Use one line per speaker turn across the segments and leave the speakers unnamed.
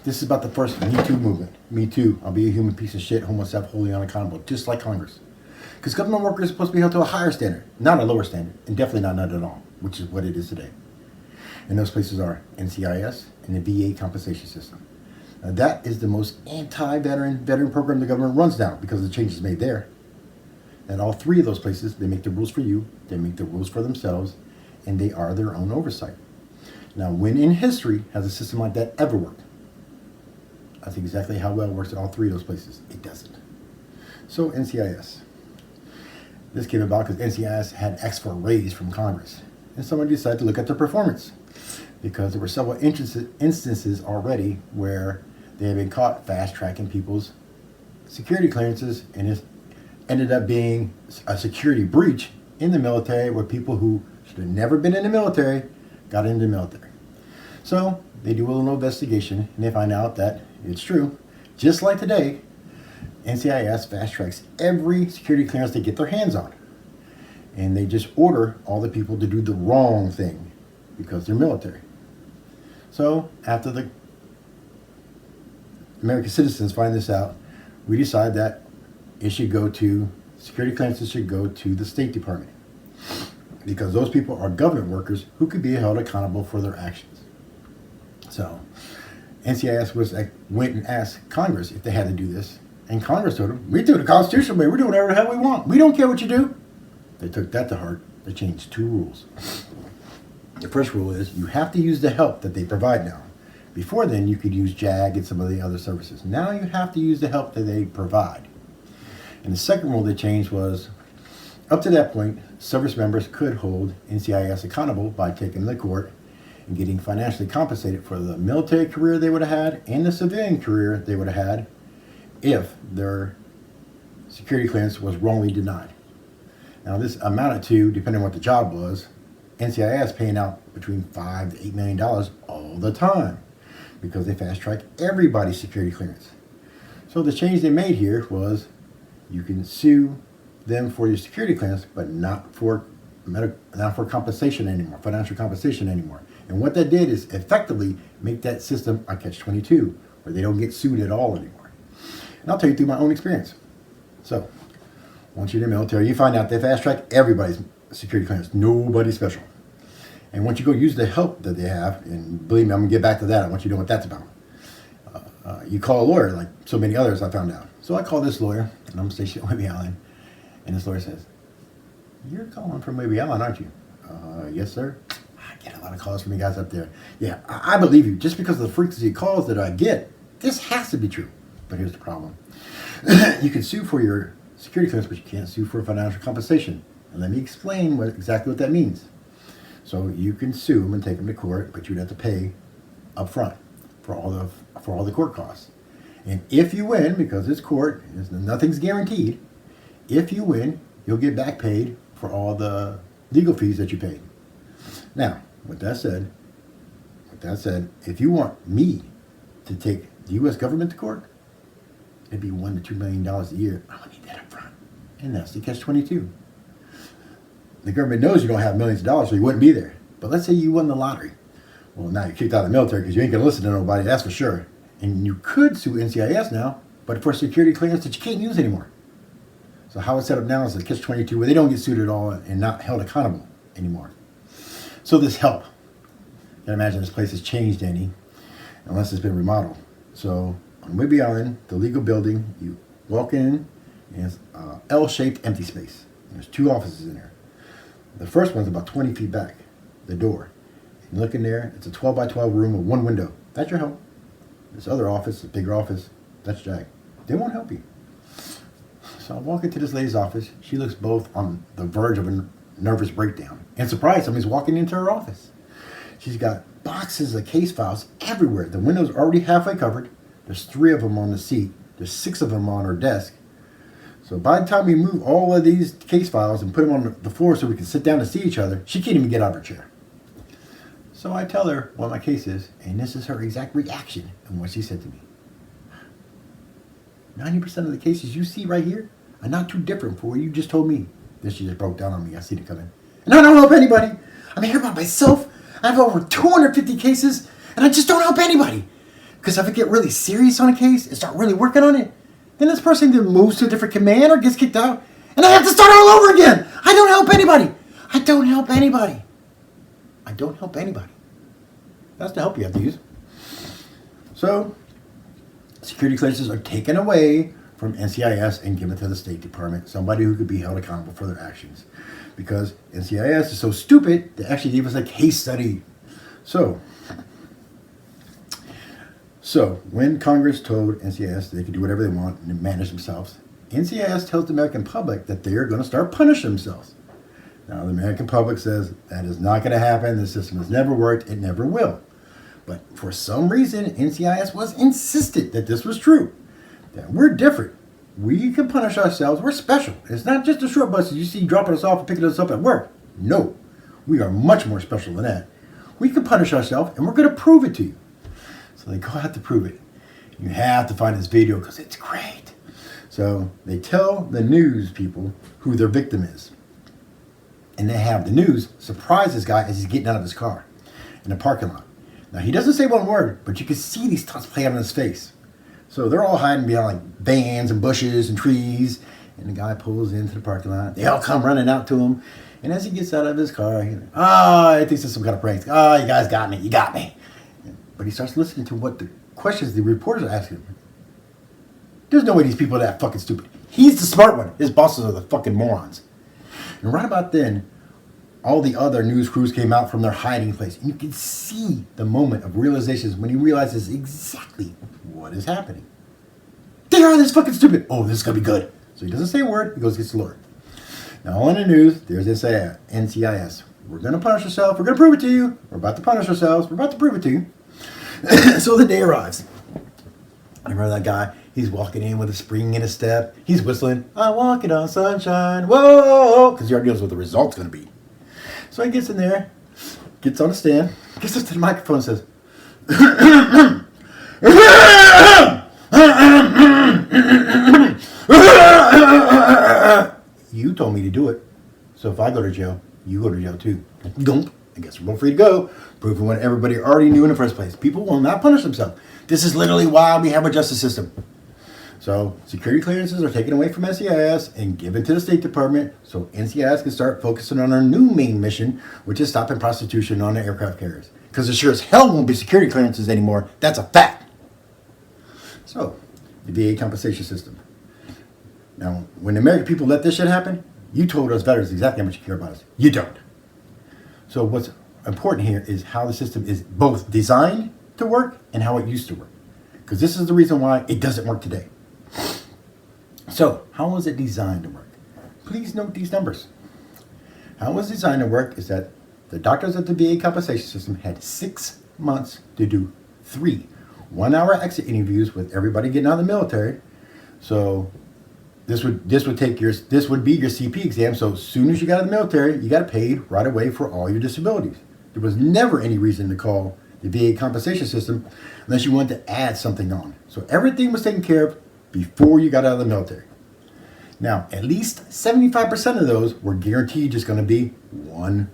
This is about the first Me Too movement. Me Too. I'll be a human piece of shit, hold myself wholly unaccountable, just like Congress. Because government workers are supposed to be held to a higher standard, not a lower standard, and definitely not none at all, which is what it is today. And those places are NCIS and the VA compensation system. Now, that is the most veteran program the government runs now because of the changes made there. And all three of those places, they make the rules for you, they make the rules for themselves, and they are their own oversight. Now, when in history has a system like that ever worked? That's exactly how well it works at all three of those places. It doesn't. So NCIS. This came about because NCIS had asked for a raise from Congress. And somebody decided to look at their performance. Because there were several instances already where they had been caught fast-tracking people's security clearances, and it ended up being a security breach in the military where people who should have never been in the military got into the military. So they do a little investigation, and they find out that it's true. Just like today, NCIS fast-tracks every security clearance they get their hands on. And they just order all the people to do the wrong thing because they're military. So after the American citizens find this out, we decide that it should go to, security clearances should go to the State Department. Because those people are government workers who could be held accountable for their actions. So NCIS went and asked Congress if they had to do this. And Congress told them, we do the constitutional way, we're doing whatever the hell we want. We don't care what you do. They took that to heart. They changed 2 rules. The first rule is you have to use the help that they provide now. Before then, you could use JAG and some of the other services. Now you have to use the help that they provide. And the second rule they changed was, up to that point, service members could hold NCIS accountable by taking them to court and getting financially compensated for the military career they would have had and the civilian career they would have had if their security clearance was wrongly denied. Now this amounted to, depending on what the job was, NCIS paying out between $5 to $8 million all the time because they fast-track everybody's security clearance. So the change they made here was you can sue them for your security clearance, but not for compensation anymore, financial compensation anymore. And what that did is effectively make that system a catch-22, where they don't get sued at all anymore. And I'll tell you through my own experience. So, once you're in the military, you find out they fast-track everybody's security clearance, nobody special. And once you go use the help that they have, and believe me, I'm going to get back to that. I want you to know what that's about. You call a lawyer, like so many others I found out. So I call this lawyer, and I'm stationed at Whidbey Island, and this lawyer says, "You're calling from Whidbey Island, aren't you?" "Yes, sir." "I get a lot of calls from you guys up there." "Yeah, I believe you. Just because of the frequency of calls that I get, this has to be true." But here's the problem. You can sue for your security clearance, but you can't sue for financial compensation. And let me explain exactly what that means. So you can sue them and take them to court, but you'd have to pay up front for all the court costs. And if you win, because it's court, nothing's guaranteed, if you win, you'll get back paid for all the legal fees that you paid. Now, with that said, if you want me to take the U.S. government to court, it'd be $1 to $2 million a year. I'm gonna need that up front. And that's the catch-22. The government knows you don't have millions of dollars, so you wouldn't be there. But let's say you won the lottery. Well, now you're kicked out of the military because you ain't going to listen to nobody, that's for sure. And you could sue NCIS now, but for security clearance that you can't use anymore. So how it's set up now is a catch-22 where they don't get sued at all and not held accountable anymore. So this help. You can imagine this place has changed any, unless it's been remodeled. So on Whidbey Island, the legal building, you walk in, and it's an L-shaped empty space. And there's 2 offices in there. The first one's about 20 feet back, the door. You look in there, it's a 12 by 12 room with 1 window. That's your help. This other office, a bigger office, that's JAG. They won't help you. So I walk into this lady's office. She looks both on the verge of a nervous breakdown and surprised somebody's walking into her office. She's got boxes of case files everywhere. The window's already halfway covered. There's 3 of them on the seat. There's 6 of them on her desk. So by the time we move all of these case files and put them on the floor so we can sit down and see each other, she can't even get out of her chair. So I tell her what my case is, and this is her exact reaction and what she said to me. 90% of the cases you see right here are not too different from what you just told me. Then she just broke down on me. I see it coming. And I don't help anybody. I'm here by myself. I have over 250 cases, and I just don't help anybody. Because if I get really serious on a case and start really working on it, then this person either moves to a different command or gets kicked out, and I have to start all over again. I don't help anybody. I don't help anybody. I don't help anybody. That's the help you have to use. So, security clearances are taken away from NCIS and given to the State Department, somebody who could be held accountable for their actions. Because NCIS is so stupid, they actually gave us a case study. So when Congress told NCIS they could do whatever they want and manage themselves, NCIS tells the American public that they are going to start punishing themselves. Now, the American public says that is not going to happen. The system has never worked. It never will. But for some reason, NCIS was insistent that this was true. That we're different. We can punish ourselves. We're special. It's not just the short buses you see dropping us off and picking us up at work. No. We are much more special than that. We can punish ourselves, and we're going to prove it to you. So they go out to prove it. You have to find this video because it's great. So they tell the news people who their victim is. And they have the news surprise this guy as he's getting out of his car in the parking lot. Now, he doesn't say one word, but you can see these thoughts play out on his face. So they're all hiding behind like vans and bushes and trees. And the guy pulls into the parking lot. They all come running out to him. And as he gets out of his car, I think it's some kind of prank. Oh, you guys got me. You got me. But he starts listening to what the questions the reporters are asking him. There's no way these people are that fucking stupid. He's the smart one. His bosses are the fucking morons. And right about then, all the other news crews came out from their hiding place. And you can see the moment of realizations when he realizes exactly what is happening. They are this fucking stupid. Oh, this is going to be good. So he doesn't say a word. He goes gets the lawyer. Now, on the news, there's this NCIS. We're going to punish ourselves. We're going to prove it to you. We're about to punish ourselves. We're about to prove it to you. So the day arrives. I remember that guy. He's walking in with a spring in his step. He's whistling, I'm walking on sunshine. Whoa! Because he already knows what the result's going to be. So he gets in there, gets on the stand, gets up to the microphone and says, you told me to do it. So if I go to jail, you go to jail too. Gump. I guess we're both free to go, proving what everybody already knew in the first place. People will not punish themselves. This is literally why we have a justice system. So security clearances are taken away from NCIS and given to the State Department so NCIS can start focusing on our new main mission, which is stopping prostitution on the aircraft carriers. Because it sure as hell won't be security clearances anymore. That's a fact. So, the VA compensation system. Now, when the American people let this shit happen, you told us veterans exactly how much you care about us. You don't. So what's important here is how the system is both designed to work and how it used to work. Because this is the reason why it doesn't work today. So, how was it designed to work? Please note these numbers. How it was designed to work is that the doctors at the VA compensation system had 6 months to do 3 one-hour exit interviews with everybody getting out of the military. So this would be your CP exam. So as soon as you got out of the military, you got paid right away for all your disabilities. There was never any reason to call the VA compensation system unless you wanted to add something on. So everything was taken care of before you got out of the military. Now, at least 75% of those were guaranteed just going to be one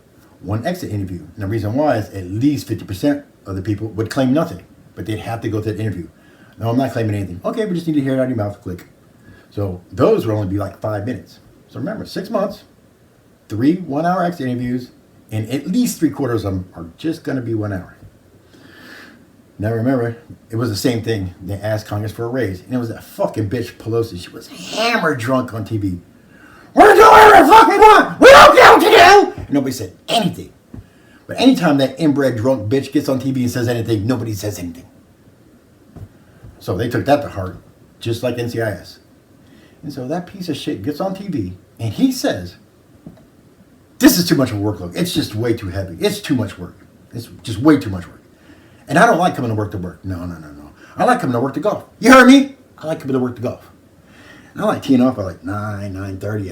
exit interview. And the reason why is at least 50% of the people would claim nothing, but they'd have to go to that interview. No, I'm not claiming anything. Okay, we just need to hear it out of your mouth, click. So those would only be like 5 minutes. So remember, 6 months, 3 one-hour exit interviews, and at least 3/4 of them are just going to be 1 hour. Now remember, it was the same thing. They asked Congress for a raise, and it was that fucking bitch Pelosi. She was hammered drunk on TV. We're doing whatever the fuck we want. We don't care what you do. And nobody said anything. But anytime that inbred drunk bitch gets on TV and says anything, nobody says anything. So they took that to heart, just like NCIS. And so that piece of shit gets on TV, and he says, this is too much of a workload. It's just way too heavy. It's too much work. It's just way too much work. And I don't like coming to work. No. I like coming to work to golf. You heard me? I like coming to work to golf. And I like teeing off at like 9:30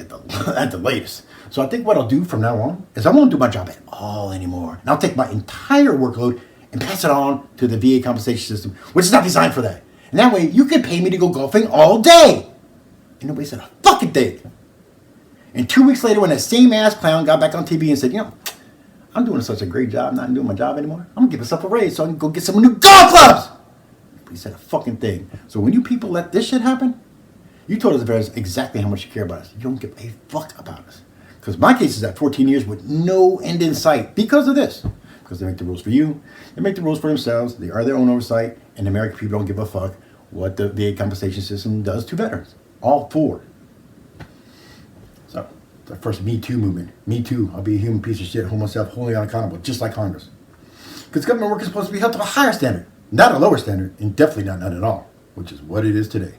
at the latest. So I think what I'll do from now on is I won't do my job at all anymore. And I'll take my entire workload and pass it on to the VA compensation system, which is not designed for that. And that way you can pay me to go golfing all day. And nobody said a fucking thing. And 2 weeks later, when that same ass clown got back on TV and said, I'm doing such a great job, not doing my job anymore. I'm going to give myself a raise so I can go get some new golf clubs. But he said a fucking thing. So when you people let this shit happen, you told us the veterans exactly how much you care about us. You don't give a fuck about us. Because my case is at 14 years with no end in sight because of this. Because they make the rules for you, they make the rules for themselves, they are their own oversight, and the American people don't give a fuck what the VA compensation system does to veterans. All four. So, the first Me Too movement. Me Too, I'll be a human piece of shit, hold myself wholly unaccountable, just like Congress. Because government work is supposed to be held to a higher standard, not a lower standard, and definitely not none at all, which is what it is today.